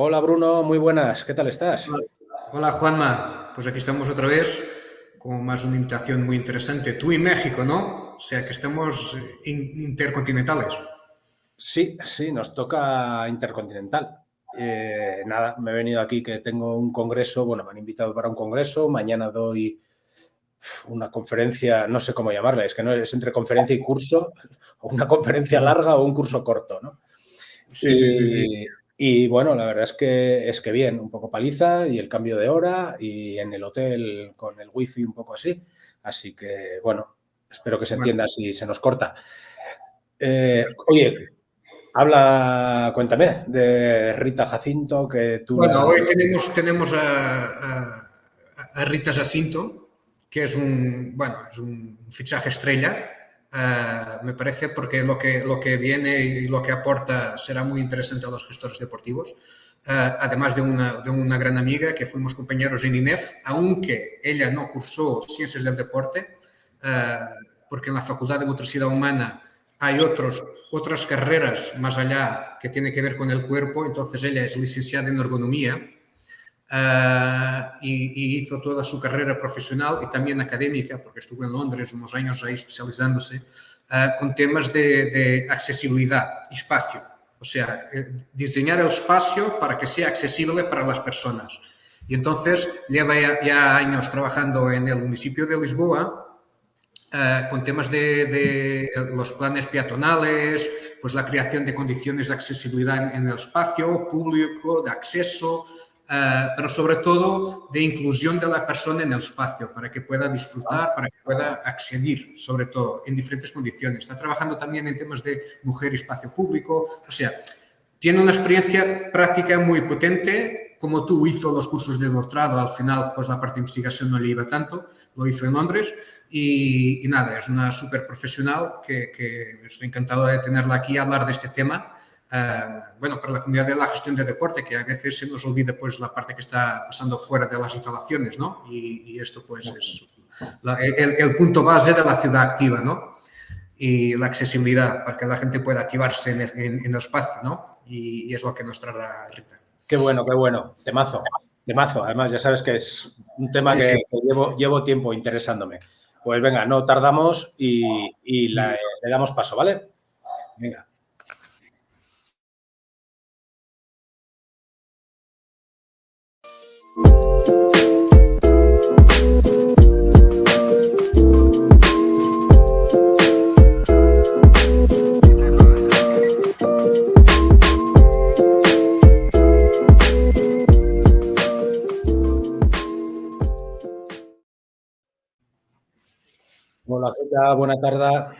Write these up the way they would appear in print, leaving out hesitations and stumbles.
Hola Bruno, muy buenas, ¿qué tal estás? Hola Juanma, pues aquí estamos otra vez con más una invitación muy interesante. Tú y México, ¿no? O sea que estamos intercontinentales. Sí, sí, nos toca Intercontinental. Nada, me he venido aquí que tengo un congreso, bueno, me han invitado para un congreso, mañana doy una conferencia, no sé cómo llamarla, es que no es entre conferencia y curso, o una conferencia larga o un curso corto, ¿no? Sí, sí, sí, sí. Y bueno, la verdad es que bien, un poco paliza y el cambio de hora y en el hotel con el wifi un poco así que bueno, espero que se Bueno, entienda si se nos corta. sí, nos corta. Oye, cuéntame de Rita Jacinto, que tú la... Bueno, hoy tenemos a Rita Jacinto, que es un fichaje estrella, me parece, porque lo que viene y lo que aporta será muy interesante a los gestores deportivos. Además de una gran amiga que fuimos compañeros en INEF, aunque ella no cursó Ciencias del Deporte, eh, porque en la Facultad de Motricidad Humana hay otras carreras más allá que tienen que ver con el cuerpo. Entonces ella es licenciada en ergonomía, y hizo toda su carrera profesional y también académica, porque estuvo en Londres unos años ahí especializándose, con temas de accesibilidad y espacio. O sea, diseñar el espacio para que sea accesible para las personas. Y entonces lleva ya años trabajando en el municipio de Lisboa, con temas de los planes peatonales, pues la creación de condiciones de accesibilidad en el espacio público, de acceso, pero sobre todo de inclusión de la persona en el espacio, para que pueda disfrutar, para que pueda acceder, sobre todo, en diferentes condiciones. Está trabajando también en temas de mujer y espacio público, o sea, tiene una experiencia práctica muy potente. Como tú, hizo los cursos de doctorado, al final pues la parte de investigación no le iba tanto, lo hizo en Londres y nada, es una súper profesional que estoy encantado de tenerla aquí a hablar de este tema. Bueno, para la comunidad de la gestión de deporte, que a veces se nos olvida pues la parte que está pasando fuera de las instalaciones, ¿no? Y esto pues es el punto base de la ciudad activa, ¿no? Y la accesibilidad para que la gente pueda activarse en el espacio, ¿no? Y es lo que nos traerá Rita. Qué bueno, temazo. Además, ya sabes que es un tema Sí, que sí. llevo tiempo interesándome. Pues venga, no tardamos y le damos paso, ¿vale? Venga. Hola, Rita, buena tarde.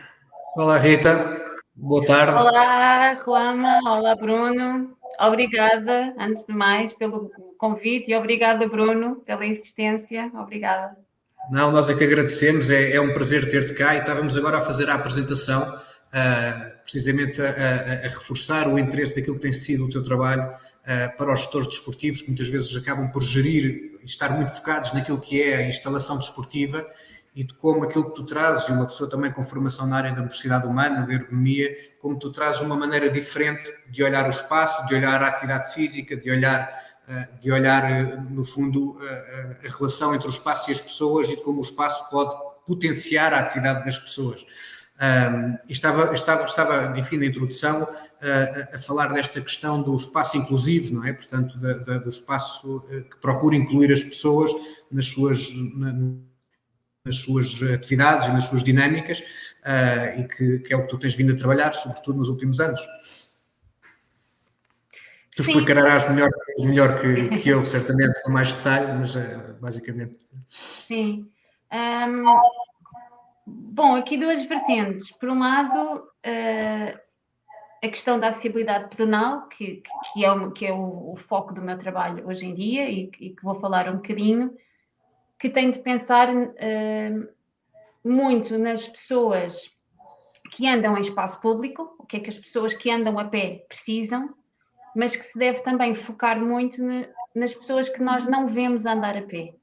Olá, Rita. Boa tarde. Olá, Juana. Olá, Bruno. Obrigada, antes de mais, pelo convite e obrigada, Bruno, pela insistência. Obrigada. Não, nós é que agradecemos, é um prazer ter-te cá e estávamos agora a fazer a apresentação, precisamente a reforçar o interesse daquilo que tem sido o teu trabalho, para os gestores desportivos, que muitas vezes acabam por gerir e estar muito focados naquilo que é a instalação desportiva e de como aquilo que tu trazes, e uma pessoa também com formação na área da motricidade humana, da ergonomia, como tu trazes uma maneira diferente de olhar o espaço, de olhar a atividade física, de olhar, no fundo, a relação entre o espaço e as pessoas e de como o espaço pode potenciar a atividade das pessoas. Estava, enfim, na introdução, a falar desta questão do espaço inclusivo, não é? Portanto, do espaço que procura incluir as pessoas nas suas atividades e nas suas dinâmicas, e que é o que tu tens vindo a trabalhar, sobretudo nos últimos anos. Tu Sim, explicarás melhor que eu, certamente, com mais detalhe, mas basicamente. sim. Bom, aqui duas vertentes. Por um lado, a questão da acessibilidade pedonal, que é o foco do meu trabalho hoje em dia e que vou falar um bocadinho, que tem de pensar muito nas pessoas que andam em espaço público, o que é que as pessoas que andam a pé precisam, mas que se deve também focar muito nas pessoas que nós não vemos andar a pé,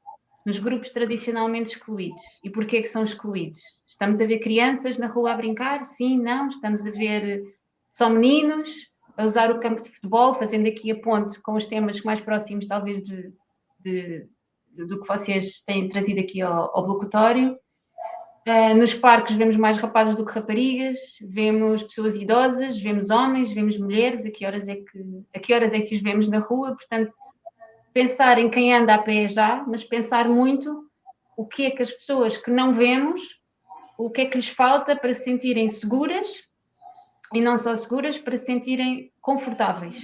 nos grupos tradicionalmente excluídos. E porquê que são excluídos? Estamos a ver crianças na rua a brincar? Sim, não? Estamos a ver só meninos? a usar o campo de futebol, fazendo aqui a ponte com os temas mais próximos, talvez, do que vocês têm trazido aqui ao locutório. Nos parques vemos mais rapazes do que raparigas, vemos pessoas idosas, vemos homens, vemos mulheres, a que horas é que os vemos na rua, portanto, pensar em quem anda a pé já, mas pensar muito o que é que as pessoas que não vemos, o que é que lhes falta para se sentirem seguras, e não só seguras, para se sentirem confortáveis.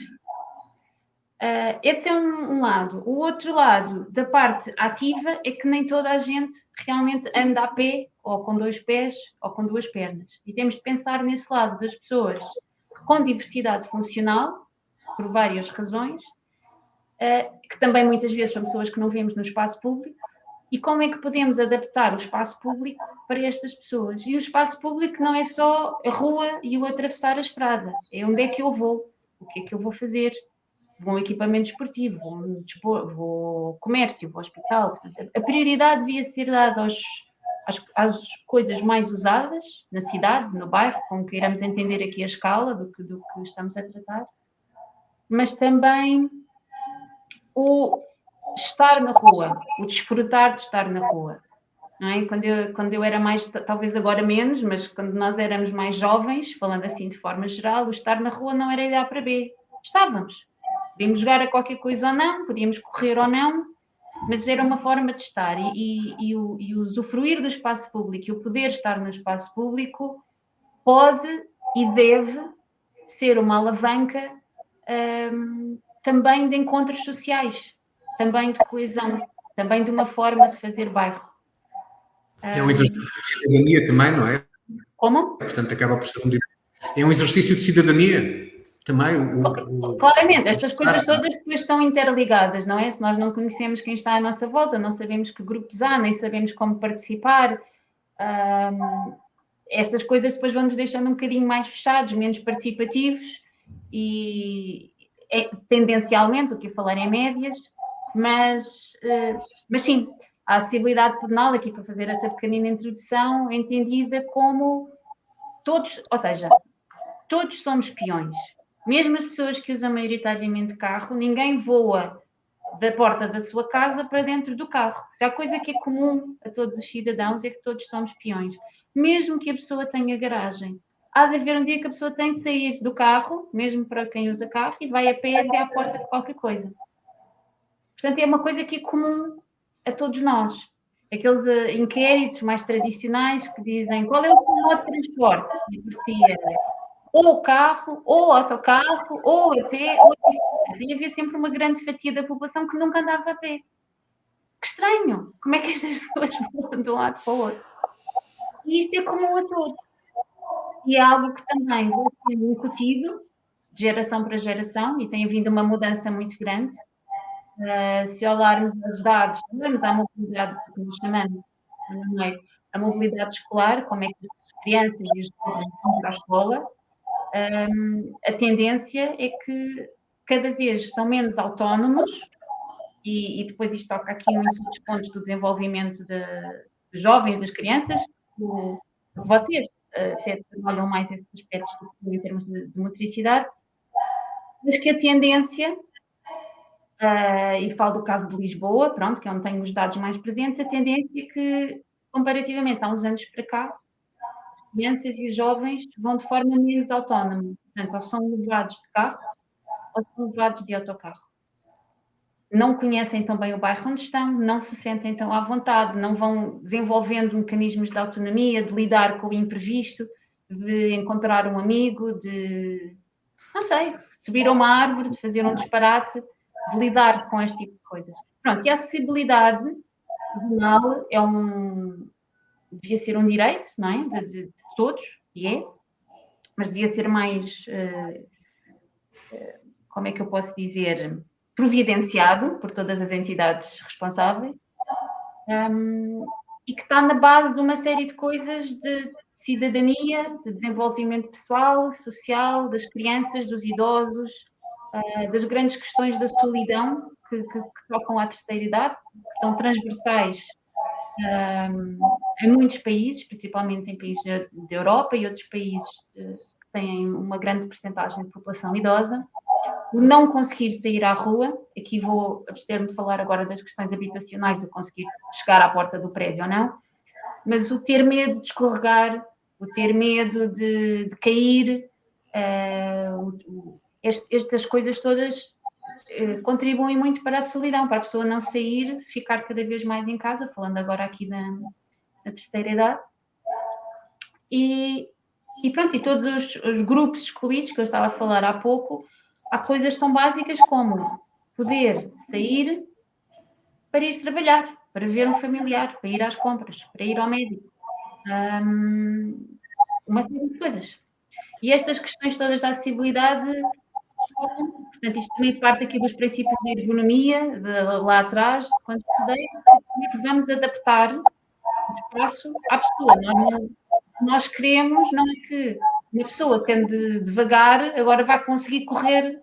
Esse é um lado. O outro lado da parte ativa é que nem toda a gente realmente anda a pé, ou com 2 pés, ou com 2 pernas. E temos de pensar nesse lado das pessoas com diversidade funcional, por várias razões, que também muitas vezes são pessoas que não vemos no espaço público, e como é que podemos adaptar o espaço público para estas pessoas. E o espaço público não é só a rua e o atravessar a estrada, é onde é que eu vou, o que é que eu vou fazer. Vou ao equipamento esportivo, vou ao comércio, vou ao hospital. Portanto, a prioridade devia ser dada às coisas mais usadas na cidade, no bairro, como queiramos entender aqui a escala do que estamos a tratar, mas também o estar na rua, o desfrutar de estar na rua. Não é? Quando eu era mais, talvez agora menos, mas quando nós éramos mais jovens, falando assim de forma geral, o estar na rua não era ir A para B. Estávamos. Podíamos jogar a qualquer coisa ou não, podíamos correr ou não, mas era uma forma de estar. E o usufruir do espaço público e o poder estar no espaço público pode e deve ser uma alavanca também de encontros sociais, também de coesão, também de uma forma de fazer bairro. É um exercício de cidadania também, não é? Como? Portanto, acaba por ser um direito. É um exercício de cidadania também. Claramente, estas coisas todas depois estão interligadas, não é? Se nós não conhecemos quem está à nossa volta, não sabemos que grupos há, nem sabemos como participar, estas coisas depois vão nos deixando um bocadinho mais fechados, menos participativos e tendencialmente, o que eu falar em médias, mas sim, a acessibilidade pedonal, aqui para fazer esta pequenina introdução, entendida como todos, ou seja, todos somos peões. Mesmo as pessoas que usam maioritariamente carro, ninguém voa da porta da sua casa para dentro do carro. Se há coisa que é comum a todos os cidadãos é que todos somos peões. Mesmo que a pessoa tenha garagem, há de haver um dia que a pessoa tem de sair do carro, mesmo para quem usa carro, e vai a pé até à porta de qualquer coisa. Portanto, é uma coisa que é comum a todos nós. Aqueles inquéritos mais tradicionais que dizem qual é o modo de transporte? E parecia ou carro, ou autocarro, ou a pé, ou a bicicleta. E havia sempre uma grande fatia da população que nunca andava a pé. Que estranho! Como é que estas pessoas vão de um lado para o outro? E isto é comum a todos. E é algo que também vai sendo incutido de geração para geração e tem havido uma mudança muito grande. Se olharmos os dados, olharmos à mobilidade, como chamamos, a mobilidade escolar, como é que as crianças e os jovens vão para a escola, a tendência é que cada vez são menos autónomos e depois isto toca aqui muitos outros pontos do desenvolvimento dos jovens, das crianças, vocês até trabalham mais esses aspectos em termos de motricidade, mas que a tendência, e falo do caso de Lisboa, pronto, que é onde tenho os dados mais presentes, a tendência é que, comparativamente há uns anos para cá, as crianças e os jovens vão de forma menos autónoma, portanto, ou são levados de carro, ou são levados de autocarro. Não conhecem tão bem o bairro onde estão, não se sentem tão à vontade, não vão desenvolvendo mecanismos de autonomia, de lidar com o imprevisto, de encontrar um amigo, de, não sei, subir a uma árvore, de fazer um disparate, de lidar com este tipo de coisas. Pronto, e a acessibilidade pedonal devia ser um direito, não é? De todos, e é, mas devia ser mais, como é que eu posso dizer, providenciado por todas as entidades responsáveis, e que está na base de uma série de coisas de cidadania, de desenvolvimento pessoal, social, das crianças, dos idosos, das grandes questões da solidão que tocam à terceira idade, que são transversais em muitos países, principalmente em países da Europa e outros países que têm uma grande percentagem de população idosa, o não conseguir sair à rua, aqui vou abster-me de falar agora das questões habitacionais, de conseguir chegar à porta do prédio ou não, mas o ter medo de escorregar, o ter medo de cair, estas coisas todas contribuem muito para a solidão, para a pessoa não sair, se ficar cada vez mais em casa, falando agora aqui da terceira idade. E pronto, e todos os grupos excluídos que eu estava a falar há pouco, há coisas tão básicas como poder sair para ir trabalhar, para ver um familiar, para ir às compras, para ir ao médico. Uma série de coisas. E estas questões todas da acessibilidade, portanto, isto também parte aqui dos princípios de ergonomia, lá atrás, de quando estudei, que vamos adaptar o espaço à pessoa. Nós queremos, não é que uma pessoa que ande devagar agora vai conseguir correr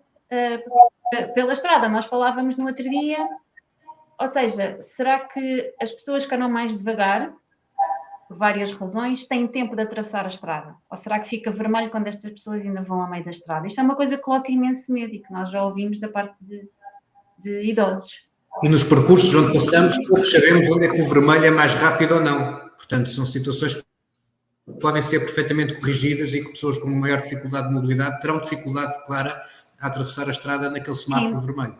pela estrada. Nós falávamos no outro dia, ou seja, será que as pessoas que andam mais devagar, por várias razões, têm tempo de atravessar a estrada? Ou será que fica vermelho quando estas pessoas ainda vão ao meio da estrada? Isto é uma coisa que coloca imenso medo e que nós já ouvimos da parte de idosos. E nos percursos onde passamos, todos sabemos onde é que o vermelho é mais rápido ou não. Portanto, são situações que podem ser perfeitamente corrigidas e que pessoas com maior dificuldade de mobilidade terão dificuldade clara a atravessar a estrada naquele semáforo vermelho.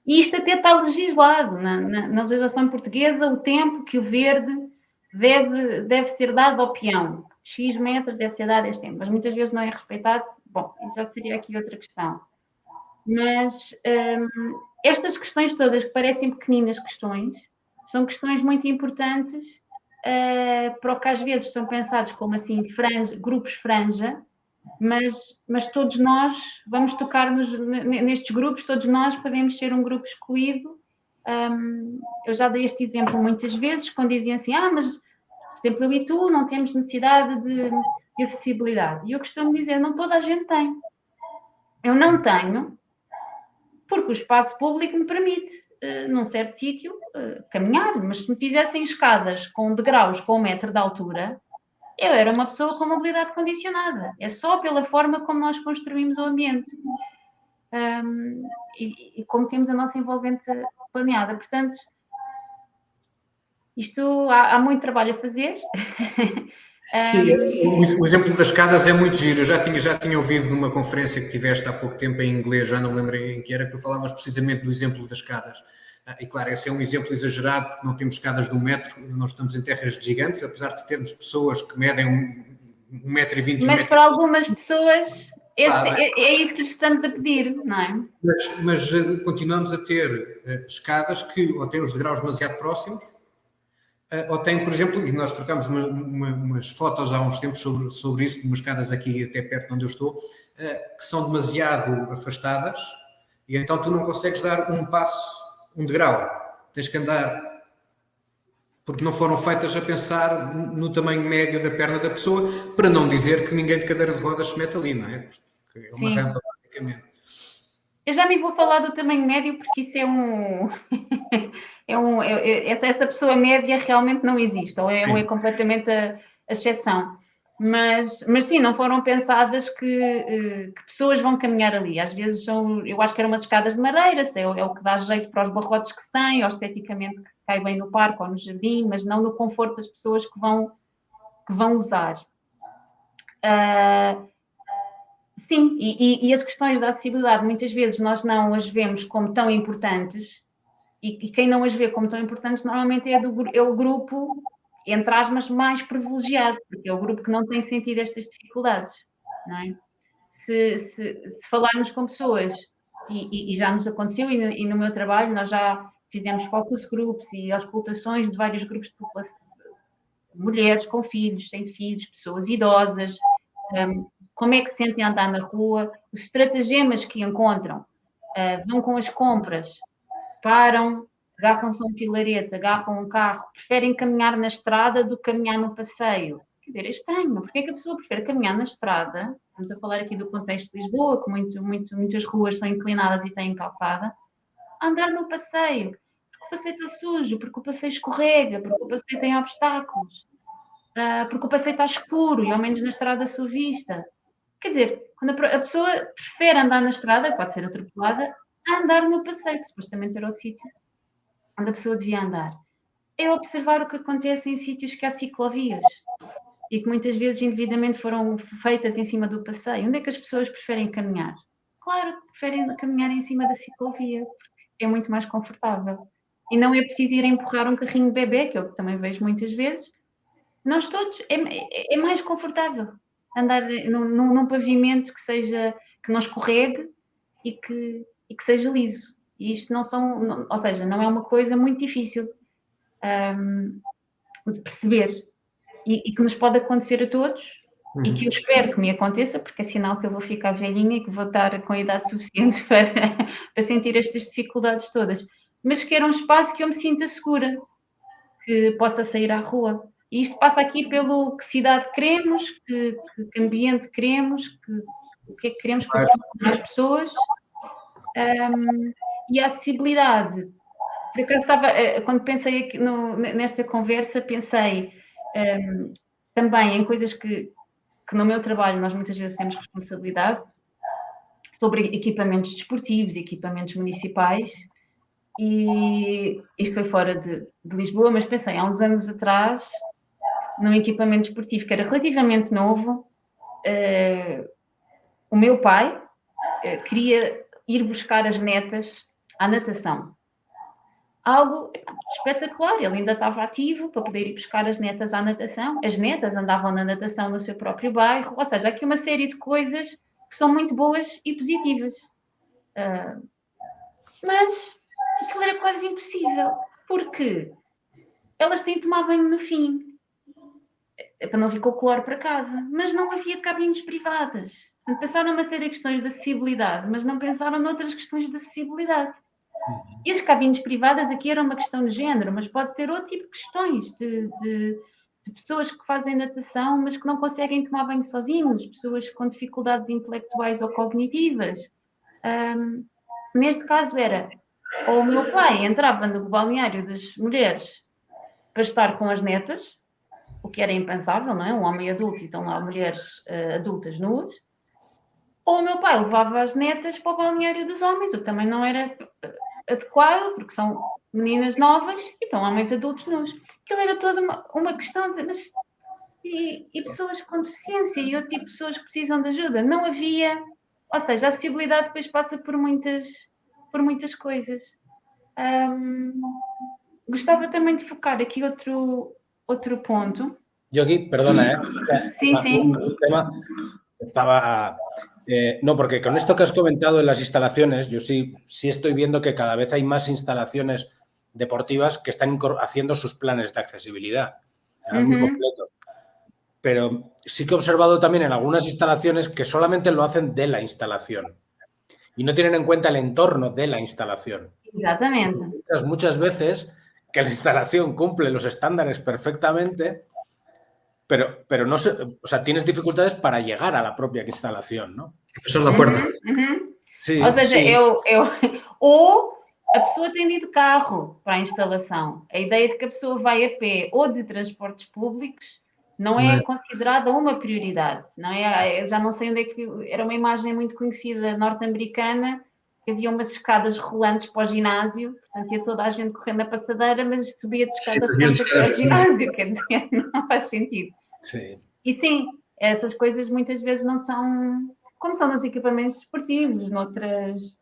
E isto até está legislado na legislação portuguesa, o tempo que o verde deve ser dado ao peão. X metros deve ser dado este tempo, mas muitas vezes não é respeitado. Bom, isso já seria aqui outra questão. Mas estas questões todas, que parecem pequeninas questões, são questões muito importantes para o que às vezes são pensados como assim grupos franja, mas todos nós vamos tocar nestes grupos, todos nós podemos ser um grupo excluído. Eu já dei este exemplo muitas vezes, quando diziam assim, mas, por exemplo, eu e tu não temos necessidade de acessibilidade. E eu costumo dizer, não toda a gente tem. Eu não tenho, porque o espaço público me permite, num certo sítio, caminhar, mas se me fizessem escadas com degraus com 1 metro de altura, eu era uma pessoa com mobilidade condicionada. É só pela forma como nós construímos o ambiente e como temos a nossa envolvente planeada. Portanto, isto há muito trabalho a fazer. Sim, o exemplo das escadas é muito giro. Eu já tinha ouvido numa conferência que tiveste há pouco tempo em inglês, já não me lembro em que era, que tu falavas precisamente do exemplo das escadas. E claro, esse é um exemplo exagerado, porque não temos escadas de 1 metro, nós estamos em terras de gigantes, apesar de termos pessoas que medem 1,20 m. Mas para algumas pessoas é isso que lhes estamos a pedir, não é? Mas continuamos a ter escadas que ou têm os degraus demasiado próximos, ou tem, por exemplo, e nós trocámos umas fotos há uns tempos sobre isso, de umas escadas aqui até perto de onde eu estou, que são demasiado afastadas, e então tu não consegues dar um passo, um degrau. Tens que andar, porque não foram feitas a pensar no tamanho médio da perna da pessoa, para não dizer que ninguém de cadeira de rodas se mete ali, não é? Porque é uma rampa, basicamente. Eu já nem vou falar do tamanho médio, porque isso essa pessoa média realmente não existe, ou é completamente a exceção. Mas sim, não foram pensadas que pessoas vão caminhar ali. Às vezes eu acho que eram umas escadas de madeira, é o que dá jeito para os barrotes que se têm, ou esteticamente que cai bem no parque ou no jardim, mas não no conforto das pessoas que vão usar. Sim, e as questões da acessibilidade, muitas vezes nós não as vemos como tão importantes, e quem não as vê como tão importantes normalmente é o grupo, entre aspas, mais privilegiado, porque é o grupo que não tem sentido estas dificuldades, não é? Se falarmos com pessoas, e já nos aconteceu, e no meu trabalho nós já fizemos focus groups e auscultações de vários grupos de população, mulheres com filhos, sem filhos, pessoas idosas, como é que se sentem a andar na rua, os estratagemas que encontram, vão com as compras, param, agarram-se a um pilarete, agarram um carro, preferem caminhar na estrada do que caminhar no passeio. Quer dizer, é estranho, porque é que a pessoa prefere caminhar na estrada? Estamos a falar aqui do contexto de Lisboa, que muitas ruas são inclinadas e têm calçada, a andar no passeio, porque o passeio está sujo, porque o passeio escorrega, porque o passeio tem obstáculos, porque o passeio está escuro e ao menos na estrada sou vista. Quer dizer, quando a pessoa prefere andar na estrada, pode ser atropelada, a andar no passeio, que supostamente era o sítio onde a pessoa devia andar. É observar o que acontece em sítios que há ciclovias e que muitas vezes indevidamente foram feitas em cima do passeio. Onde é que as pessoas preferem caminhar? Claro que preferem caminhar em cima da ciclovia, porque é muito mais confortável. E não é preciso ir empurrar um carrinho de bebê, que eu também vejo muitas vezes. Nós todos, é mais confortável andar num pavimento que não escorregue e que seja liso. E isto ou seja, não é uma coisa muito difícil de perceber e que nos pode acontecer a todos e que eu espero que me aconteça, porque é sinal que eu vou ficar velhinha e que vou estar com a idade suficiente para sentir estas dificuldades todas. Mas que era um espaço que eu me sinta segura, que possa sair à rua. E isto passa aqui pelo que cidade queremos, que ambiente queremos, o que é que queremos para as pessoas. E a acessibilidade. Por acaso quando pensei aqui nesta conversa, pensei também em coisas que no meu trabalho nós muitas vezes temos responsabilidade, sobre equipamentos desportivos, equipamentos municipais, e isto foi fora de Lisboa, mas pensei, há uns anos atrás, num equipamento desportivo que era relativamente novo, o meu pai queria ir buscar as netas à natação. Algo espetacular, ele ainda estava ativo para poder ir buscar as netas à natação. As netas andavam na natação no seu próprio bairro, ou seja, aqui uma série de coisas que são muito boas e positivas. Mas aquilo era quase impossível, porque elas têm de tomar banho no fim, para não vir com o cloro para casa, mas não havia cabines privadas. Portanto, pensaram numa série de questões de acessibilidade, mas não pensaram noutras questões de acessibilidade. E as cabines privadas aqui era uma questão de género, mas pode ser outro tipo de questões, de pessoas que fazem natação, mas que não conseguem tomar banho sozinhos, pessoas com dificuldades intelectuais ou cognitivas. Neste caso era, ou o meu pai entrava no balneário das mulheres para estar com as netas, o que era impensável, não é? Um homem adulto e estão lá mulheres adultas nuas, ou o meu pai levava as netas para o balneário dos homens, o que também não era adequado, porque são meninas novas e estão homens adultos nus. Aquilo era toda uma questão de mas e pessoas com deficiência e outro tipo de pessoas que precisam de ajuda. Não havia, ou seja, a acessibilidade depois passa por muitas coisas. Gostava também de focar aqui outro ponto. Yo aquí, perdona, Sí, sí. Un tema estaba... no, porque con esto que has comentado en las instalaciones, yo sí estoy viendo que cada vez hay más instalaciones deportivas que están haciendo sus planes de accesibilidad, muy completos. Pero sí que he observado también en algunas instalaciones que solamente lo hacen de la instalación y no tienen en cuenta el entorno de la instalación. Exactamente. Muchas veces que la instalación cumple los estándares perfectamente, pero no sé, o sea, tienes dificultades para llegar a la propia instalación, ¿no? Fechar a porta. Sim, ou seja, ou a pessoa tem de ir de carro para a instalação. A ideia de que a pessoa vai a pé ou de transportes públicos não é considerada uma prioridade. Não é? Eu já não sei onde é que... Era uma imagem muito conhecida norte-americana, que havia umas escadas rolantes para o ginásio, portanto ia toda a gente correndo na passadeira, mas subia de escada rolante para o ginásio, quer dizer, não faz sentido. Sim. E sim, essas coisas muitas vezes não são, como são nos equipamentos desportivos, noutras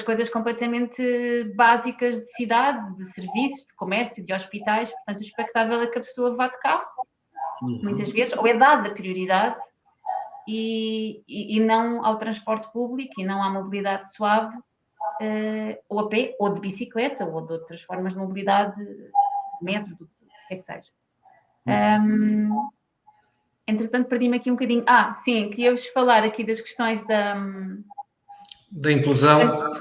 coisas completamente básicas de cidade, de serviços, de comércio, de hospitais. Portanto, o expectável é que a pessoa vá de carro, muitas vezes, ou é dada prioridade, e não ao transporte público e não à mobilidade suave, ou a pé, ou de bicicleta, ou de outras formas de mobilidade, metro, do que é que seja. Entretanto, perdi-me aqui um bocadinho. Sim, queria-vos falar aqui das questões da inclusão.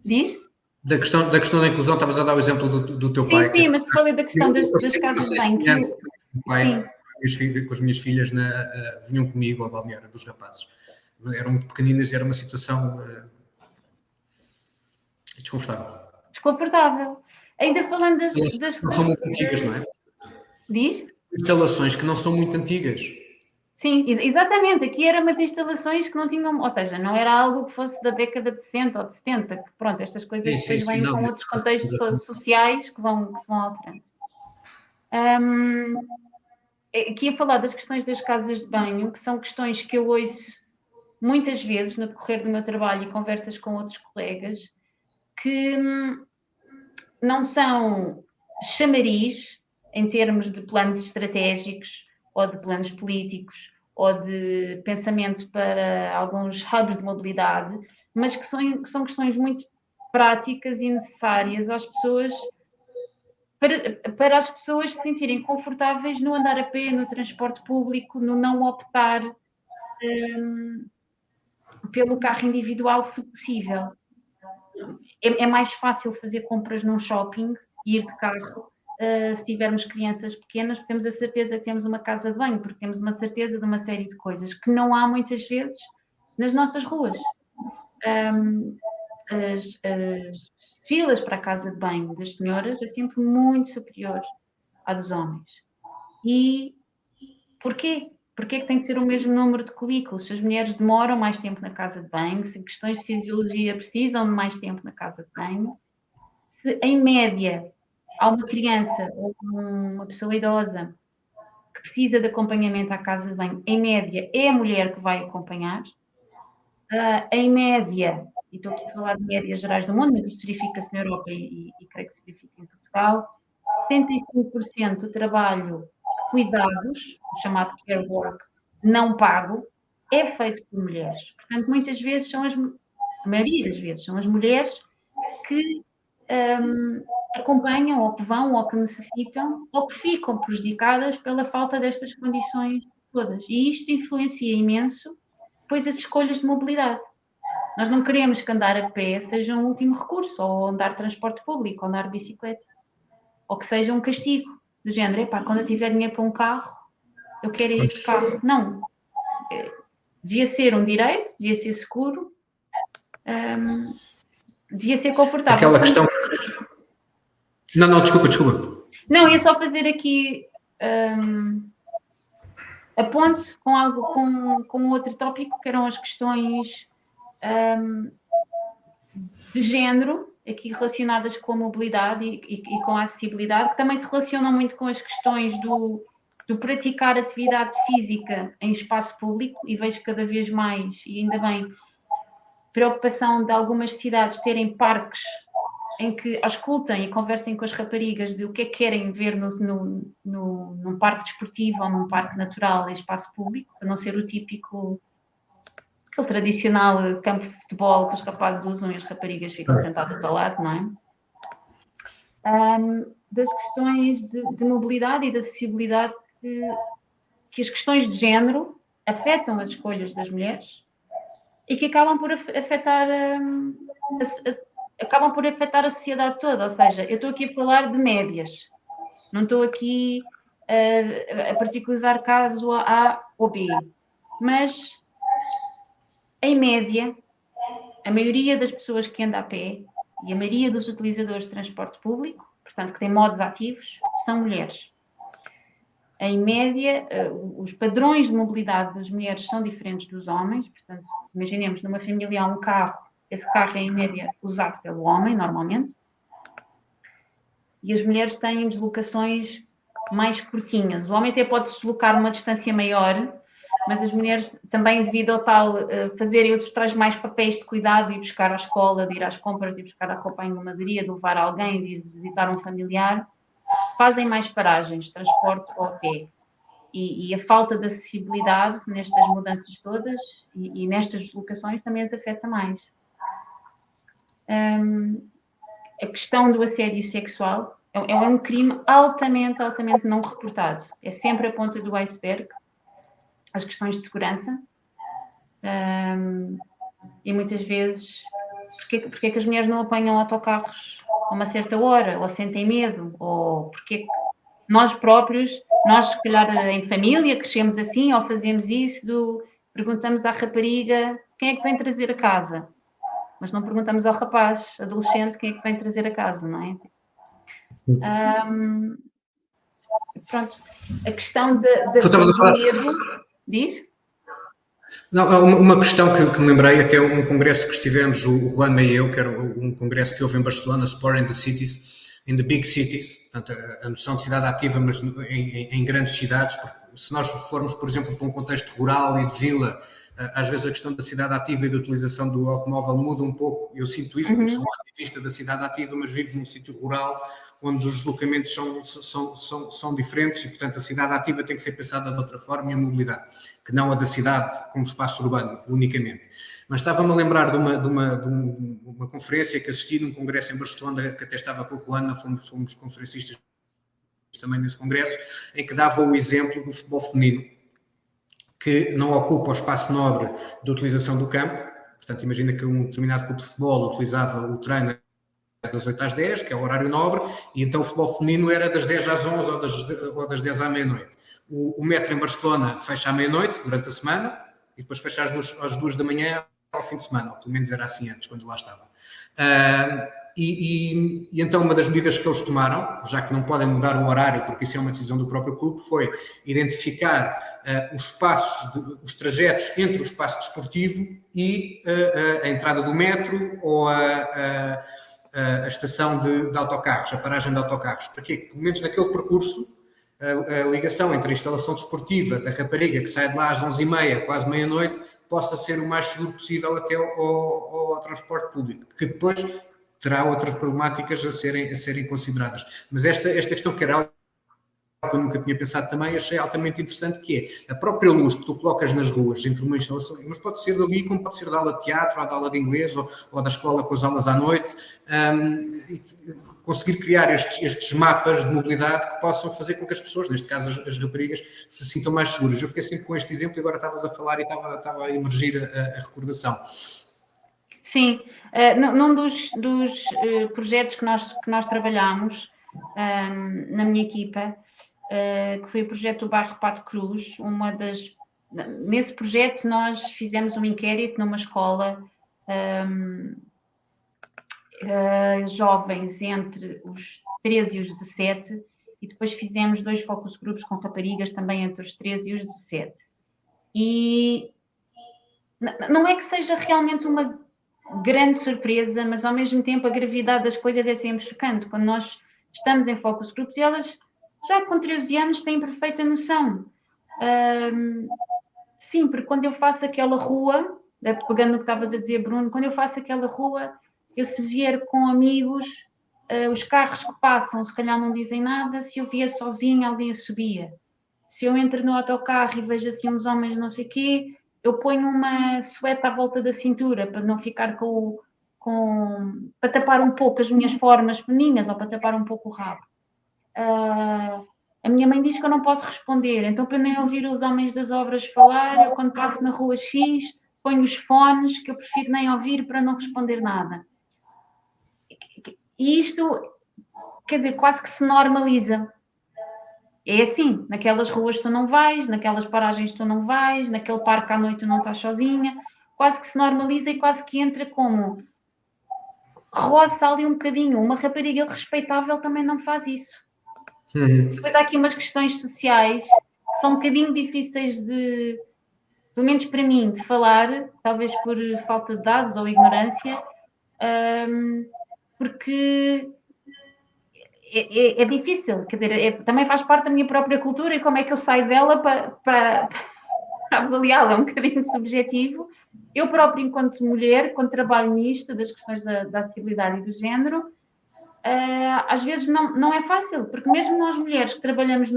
Diz? Da questão da inclusão, estavas a dar o exemplo do teu pai. Sim, mas falei da questão das casas de banho. Com as minhas filhas vinham comigo ao balneário dos rapazes. Eram muito pequeninas e era uma situação desconfortável. Ainda falando das não são muito antigas, não é? Diz? Instalações que não são muito antigas. Sim, exatamente. Aqui eram umas instalações que não tinham, ou seja, não era algo que fosse da década de 60 ou de 70, que pronto, estas coisas depois vêm com outros contextos sociais que se vão alterando. Aqui a falar das questões das casas de banho, que são questões que eu ouço muitas vezes no decorrer do meu trabalho e conversas com outros colegas, que não são chamariz em termos de planos estratégicos ou de planos políticos ou de pensamento para alguns hubs de mobilidade, mas que são questões muito práticas e necessárias às pessoas para as pessoas se sentirem confortáveis no andar a pé, no transporte público, no não optar pelo carro individual, se possível. É mais fácil fazer compras num shopping e ir de carro se tivermos crianças pequenas, porque temos a certeza que temos uma casa de banho, porque temos uma certeza de uma série de coisas que não há muitas vezes nas nossas ruas. As filas para a casa de banho das senhoras é sempre muito superior à dos homens. E porquê? Porquê que tem que ser o mesmo número de cubículos? Se as mulheres demoram mais tempo na casa de banho, se questões de fisiologia precisam de mais tempo na casa de banho, se em média há uma criança ou uma pessoa idosa que precisa de acompanhamento à casa de banho, em média é a mulher que vai acompanhar. Em média, e estou aqui a falar de médias gerais do mundo, mas isto verifica-se na Europa e creio que se verifica em Portugal, 75% do trabalho cuidados, o chamado care work, não pago, é feito por mulheres. Portanto, muitas vezes a maioria das vezes, são as mulheres que acompanham, ou que vão, ou que necessitam, ou que ficam prejudicadas pela falta destas condições todas. E isto influencia imenso, depois, as escolhas de mobilidade. Nós não queremos que andar a pé seja um último recurso, ou andar de transporte público, ou andar de bicicleta, ou que seja um castigo, do género, epá, quando eu tiver dinheiro para um carro, eu quero ir de carro. Não. Devia ser um direito, devia ser seguro, devia ser confortável. Aquela questão... Não, desculpa. Não, ia só fazer aqui a ponte com outro tópico, que eram as questões de género, aqui relacionadas com a mobilidade e com a acessibilidade, que também se relacionam muito com as questões do praticar atividade física em espaço público, e vejo cada vez mais, e ainda bem, preocupação de algumas cidades terem parques em que auscultem e conversem com as raparigas de o que é que querem ver num parque desportivo ou num parque natural em espaço público, para não ser o típico, aquele tradicional campo de futebol que os rapazes usam e as raparigas ficam sentadas ao lado, não é? Das questões de mobilidade e de acessibilidade que as questões de género afetam as escolhas das mulheres e que acabam por afetar a sociedade toda. Ou seja, eu estou aqui a falar de médias, não estou aqui a particularizar caso A ou B, mas em média, a maioria das pessoas que anda a pé e a maioria dos utilizadores de transporte público, portanto que têm modos ativos, são mulheres. Em média, os padrões de mobilidade das mulheres são diferentes dos homens, portanto, imaginemos, numa família há um carro, esse carro é em média usado pelo homem, normalmente, e as mulheres têm deslocações mais curtinhas. O homem até pode se deslocar uma distância maior, mas as mulheres também, devido ao tal fazerem outros tais mais papéis de cuidado, de ir buscar à escola, de ir às compras, de ir buscar a roupa à engomadaria, de levar alguém, de ir visitar um familiar, fazem mais paragens, transporte ou a pé. E a falta de acessibilidade nestas mudanças todas e nestas deslocações também as afeta mais. A questão do assédio sexual é um crime altamente não reportado. É sempre a ponta do iceberg. As questões de segurança. E muitas vezes, porque é que as mulheres não apanham autocarros a uma certa hora, ou sentem medo, ou porque nós próprios, nós se calhar em família, crescemos assim, ou fazemos isso, perguntamos à rapariga quem é que vem trazer a casa, mas não perguntamos ao rapaz, adolescente, quem é que vem trazer a casa, não é? Pronto, a questão do medo... Diz? Não, há uma questão que me lembrei, até um congresso que estivemos, o Juan e eu, que era um congresso que houve em Barcelona, Sport in the Cities, in the Big Cities, portanto, a noção de cidade ativa, mas em grandes cidades, porque se nós formos, por exemplo, para um contexto rural e de vila, às vezes a questão da cidade ativa e da utilização do automóvel muda um pouco. Eu sinto isso, porque sou um ativista da cidade ativa, mas vivo num sítio rural onde os deslocamentos são diferentes e, portanto, a cidade ativa tem que ser pensada de outra forma e a mobilidade, que não a da cidade como espaço urbano, unicamente. Mas estava-me a lembrar de uma conferência que assisti num congresso em Barcelona, que até estava com o Juana, fomos conferencistas também nesse congresso, em que dava o exemplo do futebol feminino, que não ocupa o espaço nobre de utilização do campo. Portanto, imagina que um determinado clube de futebol utilizava o treino das 8 às 10, que é o horário nobre, e então o futebol feminino era das 10 às 11 ou das 10 à meia-noite. O Metro em Barcelona fecha à meia-noite, durante a semana, e depois fecha às 2 da manhã ao fim de semana, ou pelo menos era assim antes, quando lá estava. E então uma das medidas que eles tomaram, já que não podem mudar o horário, porque isso é uma decisão do próprio clube, foi identificar os trajetos entre o espaço desportivo e a entrada do metro ou a estação de autocarros, a paragem de autocarros. Para quê? Pelo menos naquele percurso, a ligação entre a instalação desportiva da rapariga que sai de lá às 11h30, quase meia-noite, possa ser o mais seguro possível até ao transporte público, que depois terá outras problemáticas a serem consideradas. Mas esta questão que era algo que eu nunca tinha pensado também, achei altamente interessante, que é a própria luz que tu colocas nas ruas entre uma instalação, mas pode ser dali como pode ser da aula de teatro, ou da aula de inglês, ou da escola com as aulas à noite, conseguir criar estes mapas de mobilidade que possam fazer com que as pessoas, neste caso as raparigas, se sintam mais seguras. Eu fiquei sempre com este exemplo e agora estavas a falar e estava a emergir a recordação. Sim, num dos projetos que nós trabalhámos na minha equipa, que foi o projeto do bairro Pato Cruz, nesse projeto nós fizemos um inquérito numa escola, jovens entre os 13 e os 17, e depois fizemos 2 focus groups com raparigas também entre os 13 e os 17. E não é que seja realmente uma grande surpresa, mas ao mesmo tempo a gravidade das coisas é sempre chocante. Quando nós estamos em focus groups, e elas já com 13 anos têm perfeita noção. Sim, porque quando eu faço aquela rua, pegando no que estavas a dizer, Bruno, quando eu faço aquela rua, eu se vier com amigos, os carros que passam se calhar não dizem nada, se eu vier sozinha alguém subia. Se eu entro no autocarro e vejo assim uns homens não sei o quê, eu ponho uma sueta à volta da cintura para não ficar para tapar um pouco as minhas formas femininas ou para tapar um pouco o rabo. A minha mãe diz que eu não posso responder, então para nem ouvir os homens das obras falar, eu quando passo na rua X, ponho os fones que eu prefiro nem ouvir para não responder nada. E isto, quer dizer, quase que se normaliza. É assim, naquelas ruas tu não vais, naquelas paragens tu não vais, naquele parque à noite tu não estás sozinha, quase que se normaliza e quase que entra como roça ali um bocadinho. Uma rapariga respeitável também não faz isso. Depois há aqui umas questões sociais que são um bocadinho difíceis de, pelo menos para mim, de falar, talvez por falta de dados ou ignorância, porque é difícil, quer dizer, também faz parte da minha própria cultura e como é que eu saio dela para avaliá-la, é um bocadinho subjetivo. Eu própria, enquanto mulher, quando trabalho nisto, das questões da acessibilidade e do género, às vezes não é fácil, porque mesmo nós mulheres que trabalhamos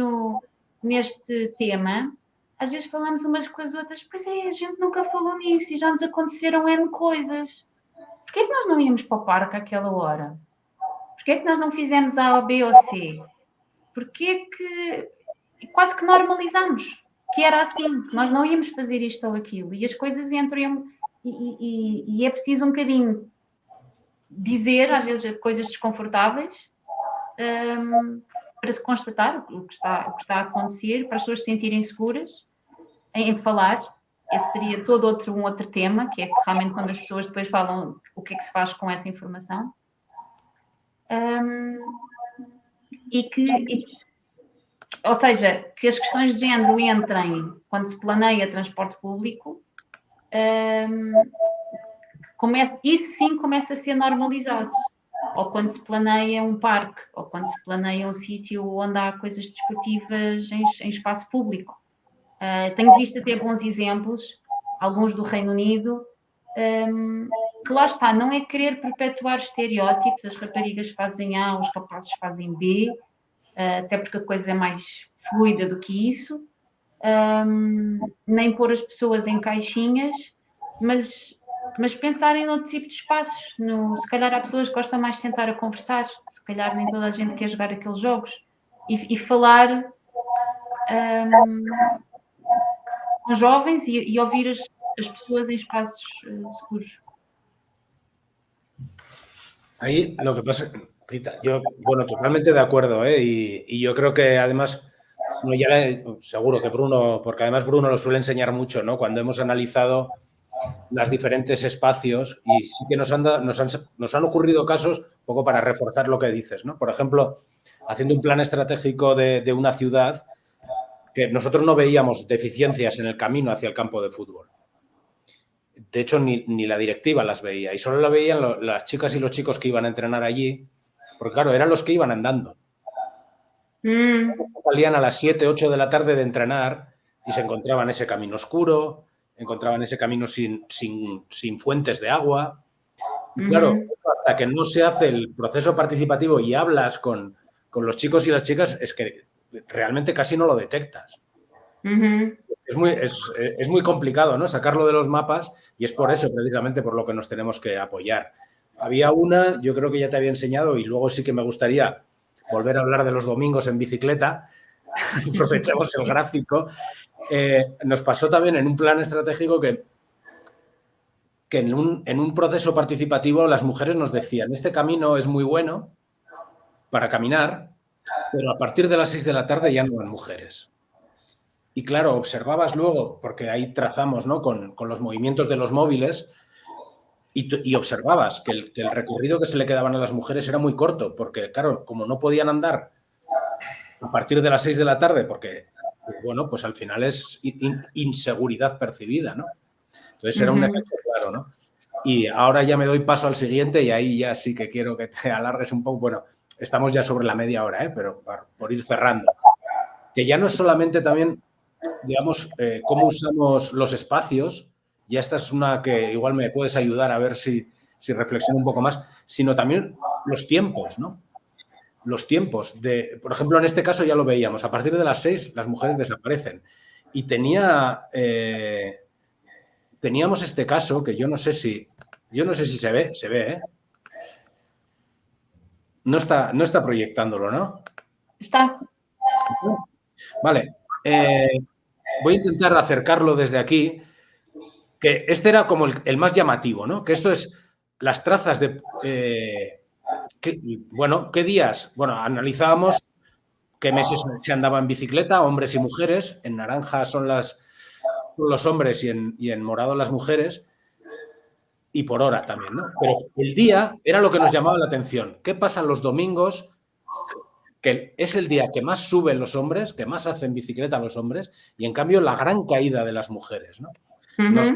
neste tema, às vezes falamos umas com as outras, pois é, a gente nunca falou nisso e já nos aconteceram N coisas. Porquê é que nós não íamos para o parque àquela hora? Porquê é que nós não fizemos A, B ou C? Porquê que quase que normalizamos que era assim, que nós não íamos fazer isto ou aquilo, e as coisas entram e é preciso um bocadinho dizer, às vezes, coisas desconfortáveis para se constatar o que está a acontecer, para as pessoas se sentirem seguras em falar. Esse seria um outro tema, que é realmente quando as pessoas depois falam o que é que se faz com essa informação. ou seja, que as questões de género entrem quando se planeia transporte público, isso sim começa a ser normalizado. Ou quando se planeia um parque, ou quando se planeia um sítio onde há coisas desportivas em espaço público. Tenho visto até bons exemplos, alguns do Reino Unido, que lá está, não é querer perpetuar estereótipos, as raparigas fazem A, os rapazes fazem B, até porque a coisa é mais fluida do que isso, nem pôr as pessoas em caixinhas, mas pensarem noutro tipo de espaços. Se calhar há pessoas que gostam mais de sentar a conversar, se calhar nem toda a gente quer jogar aqueles jogos, e falar com jovens e ouvir as pessoas em espaços seguros. Ahí lo que pasa, Rita, yo, bueno, totalmente de acuerdo, ¿eh? Y yo creo que además, seguro que Bruno, porque además Bruno lo suele enseñar mucho, ¿no? Cuando hemos analizado los diferentes espacios y sí que nos han ocurrido casos, un poco para reforzar lo que dices, ¿no? Por ejemplo, haciendo un plan estratégico de una ciudad, que nosotros no veíamos deficiencias en el camino hacia el campo de fútbol. De hecho, ni la directiva las veía y solo la veían las chicas y los chicos que iban a entrenar allí, porque claro, eran los que iban andando. Salían a las 7, 8 de la tarde de entrenar y se encontraban ese camino oscuro, encontraban ese camino sin fuentes de agua. Y claro, hasta que no se hace el proceso participativo y hablas con los chicos y las chicas, es que realmente casi no lo detectas. Es muy complicado, ¿no? Sacarlo de los mapas y es por eso, precisamente, por lo que nos tenemos que apoyar. Había una, yo creo que ya te había enseñado y luego sí que me gustaría volver a hablar de los domingos en bicicleta. Aprovechamos el gráfico. Nos pasó también en un plan estratégico que en un proceso participativo las mujeres nos decían, este camino es muy bueno para caminar, pero a partir de las 6 de la tarde ya no van mujeres. Y claro, observabas luego, porque ahí trazamos, ¿no? con los movimientos de los móviles, y observabas que el recorrido que se le quedaban a las mujeres era muy corto, porque claro, como no podían andar a partir de las 6 de la tarde, porque, bueno, pues al final es inseguridad percibida, ¿no? Entonces era un efecto claro, ¿no? Y ahora ya me doy paso al siguiente y ahí ya sí que quiero que te alargues un poco. Bueno, estamos ya sobre la media hora, pero por ir cerrando. Que ya no es solamente también, digamos, cómo usamos los espacios, y esta es una que igual me puedes ayudar a ver si reflexiono un poco más, sino también los tiempos, ¿no? Los tiempos. Por ejemplo, en este caso ya lo veíamos, a partir de las 6 las mujeres desaparecen. Y teníamos este caso que yo no sé si se ve, ¿eh? No está proyectándolo, ¿no? Está. Vale. Voy a intentar acercarlo desde aquí, que este era como el más llamativo, ¿no? Que esto es las trazas de... ¿qué días? Bueno, analizábamos qué meses se andaba en bicicleta, hombres y mujeres. En naranja son los hombres y en morado las mujeres. Y por hora también, ¿no? Pero el día era lo que nos llamaba la atención. ¿Qué pasa los domingos? Que es el día que más suben los hombres, que más hacen bicicleta los hombres, y en cambio la gran caída de las mujeres, ¿no? Nos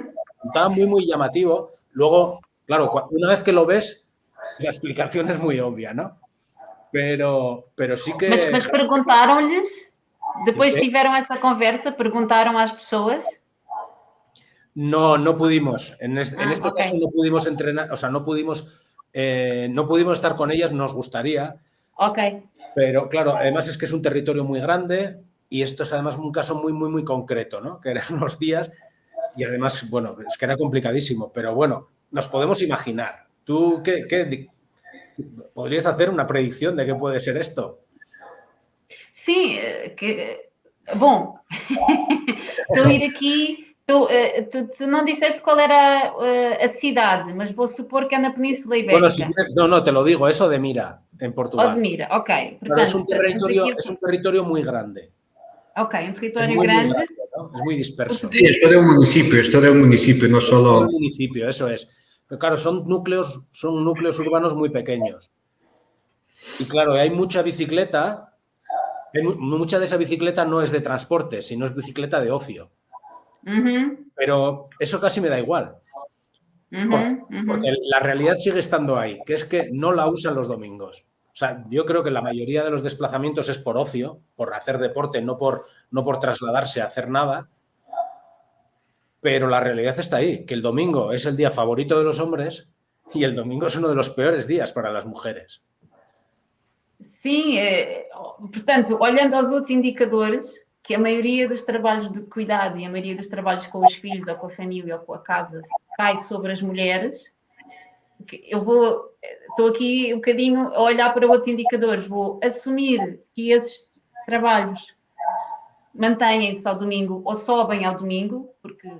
estaba muy, muy llamativo. Luego, claro, una vez que lo ves, la explicación es muy obvia, ¿no? Pero sí que... Mas perguntaram-lhes? Depois tiveram essa conversa, perguntaram às pessoas? No pudimos. En este caso no pudimos entrenar, o sea, no pudimos estar con ellas, nos gustaría. Ok. Pero claro, además es que es un territorio muy grande y esto es además un caso muy, muy, muy concreto, ¿no? Que eran los días y además, bueno, es que era complicadísimo, pero bueno, nos podemos imaginar. ¿Tú qué podrías hacer una predicción de qué puede ser esto? Sim, bom, estou a ir aqui. Tu não disseste qual era a cidade, mas vou supor que é na Península Ibérica. Bueno, si quieres, no, te lo digo, eso de Mira, en Portugal. O de Mira, ok. Portanto, pero es un territorio muy grande. Ok, un territorio grande. Grande, ¿no? Es muy disperso. Sí, esto de un municipio, no solo... Un municipio, eso es. Pero claro, son núcleos urbanos muy pequeños. Y claro, hay mucha bicicleta Mucha de esa bicicleta no es de transporte, sino es bicicleta de ocio. Pero eso casi me da igual. Porque la realidad sigue estando ahí, que es que no la usan los domingos. O sea, yo creo que la mayoría de los desplazamientos es por ocio, por hacer deporte, no por trasladarse a hacer nada. Pero la realidad está ahí, que el domingo es el día favorito de los hombres y el domingo es uno de los peores días para las mujeres. Sim, portanto, olhando aos outros indicadores, que a maioria dos trabalhos de cuidado e a maioria dos trabalhos com os filhos ou com a família ou com a casa cai sobre as mulheres, estou aqui um bocadinho a olhar para outros indicadores, vou assumir que esses trabalhos mantêm-se ao domingo ou sobem ao domingo, porque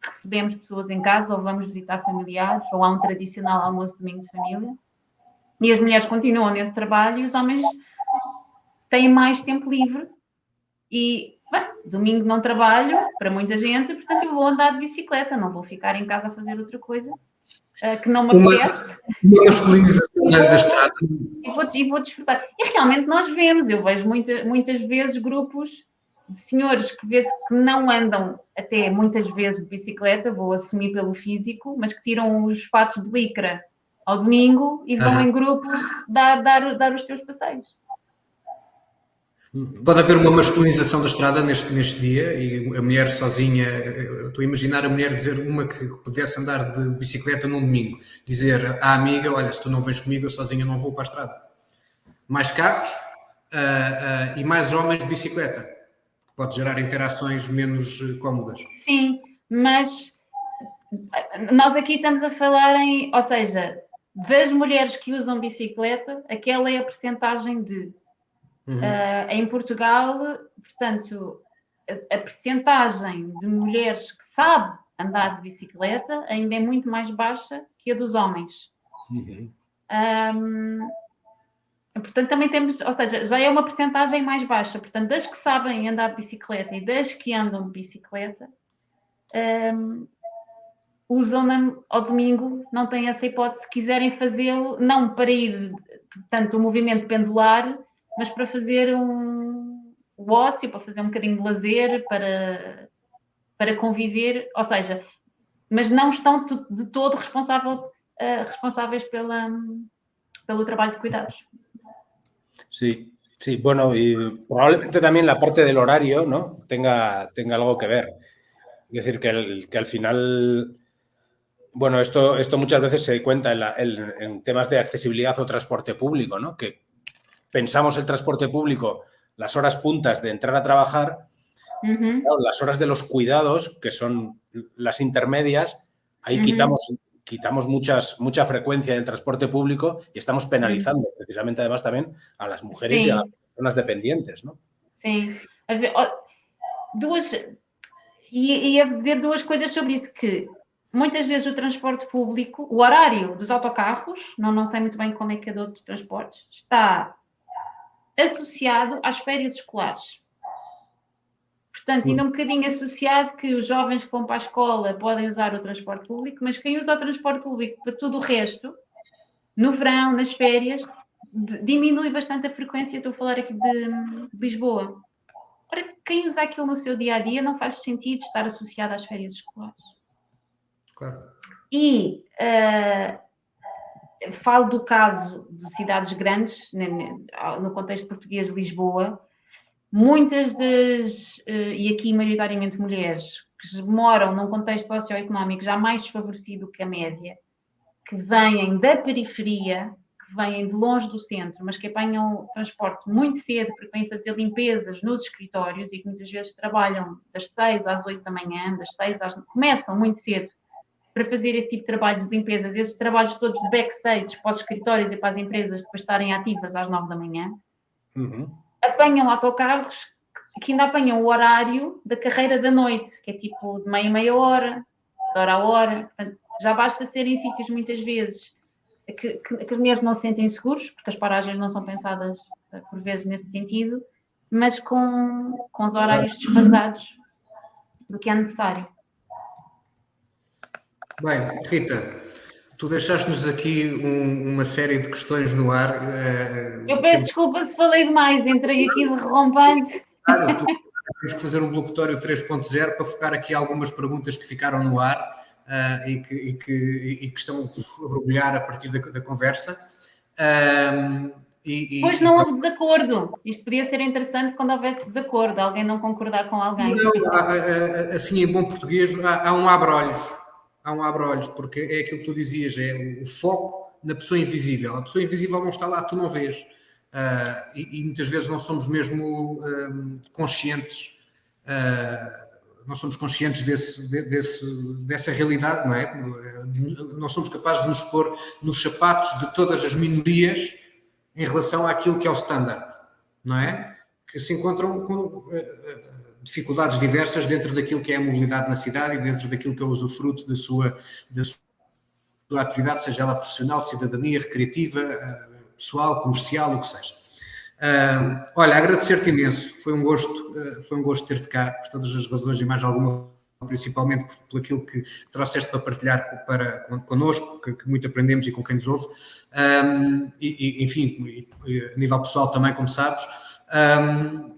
recebemos pessoas em casa ou vamos visitar familiares, ou há um tradicional almoço domingo de família, e as mulheres continuam nesse trabalho e os homens têm mais tempo livre e, bem, domingo não trabalho para muita gente, portanto eu vou andar de bicicleta, não vou ficar em casa a fazer outra coisa que não me apetece. Uma masculinização da estrada. E vou desfrutar. E realmente nós vemos, eu vejo muitas vezes grupos de senhores que vê-se que não andam até muitas vezes de bicicleta, vou assumir pelo físico, mas que tiram os fatos de licra ao domingo e vão em grupo dar os seus passeios. Pode haver uma masculinização da estrada neste dia e a mulher sozinha, estou a imaginar a mulher dizer uma que pudesse andar de bicicleta num domingo, dizer à amiga, olha, se tu não vens comigo, eu sozinha não vou para a estrada. Mais carros e mais homens de bicicleta. Pode gerar interações menos cómodas. Sim, mas nós aqui estamos a falar ou seja, das mulheres que usam bicicleta, aquela é a percentagem de... em Portugal, portanto, a percentagem de mulheres que sabe andar de bicicleta ainda é muito mais baixa que a dos homens. Portanto, também temos, ou seja, já é uma percentagem mais baixa. Portanto, das que sabem andar de bicicleta e das que andam de bicicleta, usam-na ao domingo, não têm essa hipótese, se quiserem fazê-lo, não para ir, portanto, o movimento pendular, mas para fazer o ócio, para fazer um bocadinho de lazer, para conviver, ou seja, mas não estão de todo responsáveis pelo traballo de cuidados. Sí, sí, bueno, y probablemente también la parte del horario, ¿no? tenga algo que ver. Es decir, que al final, bueno, esto muchas veces se cuenta en temas de accesibilidad o transporte público, ¿no? Que pensamos el transporte público, las horas puntas de entrar a trabajar, claro, las horas de los cuidados, que son las intermedias, ahí quitamos mucha frecuencia del transporte público y estamos penalizando precisamente además también a las mujeres y a las personas dependientes, ¿no? Sim. Ia dizer duas coisas sobre isso, que muitas vezes o transporte público, o horário dos autocarros, não sei muito bem como é que é de outros transportes, está associado às férias escolares. Portanto, ainda um bocadinho associado que os jovens que vão para a escola podem usar o transporte público, mas quem usa o transporte público para tudo o resto, no verão, nas férias, diminui bastante a frequência. Estou a falar aqui de Lisboa. Ora, quem usa aquilo no seu dia-a-dia não faz sentido estar associado às férias escolares. Claro. E falo do caso de cidades grandes, no contexto português de Lisboa, muitas e aqui maioritariamente mulheres, que moram num contexto socioeconómico já mais desfavorecido que a média, que vêm da periferia, que vêm de longe do centro, mas que apanham transporte muito cedo porque vêm fazer limpezas nos escritórios e que muitas vezes trabalham das 6 às 8 da manhã, começam muito cedo para fazer esse tipo de trabalhos de limpezas, esses trabalhos todos de backstage para os escritórios e para as empresas depois estarem ativas às 9 da manhã. Apanham autocarros que ainda apanham o horário da carreira da noite, que é tipo de meia hora, de hora a hora. Portanto, já basta ser em sítios muitas vezes que as mulheres não se sentem seguros, porque as paragens não são pensadas por vezes nesse sentido, mas com os horários desfasados do que é necessário. Bem, Rita, Tu deixaste-nos aqui uma série de questões no ar. Eu peço desculpa se falei demais, entrei aqui de rompante. Claro, temos que fazer um locutório 3.0 para focar aqui algumas perguntas que ficaram no ar e que estão a borbulhar a partir da conversa. Pois não houve desacordo. Isto podia ser interessante quando houvesse desacordo, alguém não concordar com alguém. Não, assim, em bom português, há um abre-olhos. Há um abre-olhos, porque é aquilo que tu dizias, é o foco na pessoa invisível. A pessoa invisível não está lá, tu não vês. E muitas vezes não somos mesmo conscientes, não somos conscientes dessa realidade, não é? Não somos capazes de nos pôr nos sapatos de todas as minorias em relação àquilo que é o standard, não é? Que se encontram com dificuldades diversas dentro daquilo que é a mobilidade na cidade e dentro daquilo que é o usufruto da sua atividade, seja ela profissional, de cidadania, recreativa, pessoal, comercial, o que seja. Olha, agradecer-te imenso, foi um gosto ter-te cá, por todas as razões e mais alguma, principalmente por aquilo que trouxeste para partilhar connosco, que muito aprendemos e com quem nos ouve, enfim, a nível pessoal também, como sabes,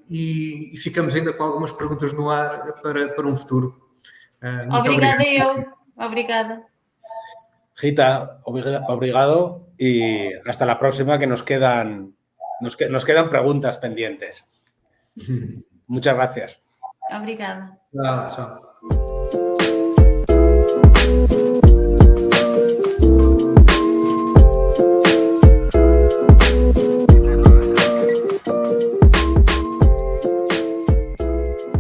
e ficamos ainda com algumas perguntas no ar para um futuro. Obrigada eu, obrigada. Rita, obrigado y hasta la próxima, que nos quedan preguntas pendientes. Muchas gracias. Obrigada. Chao.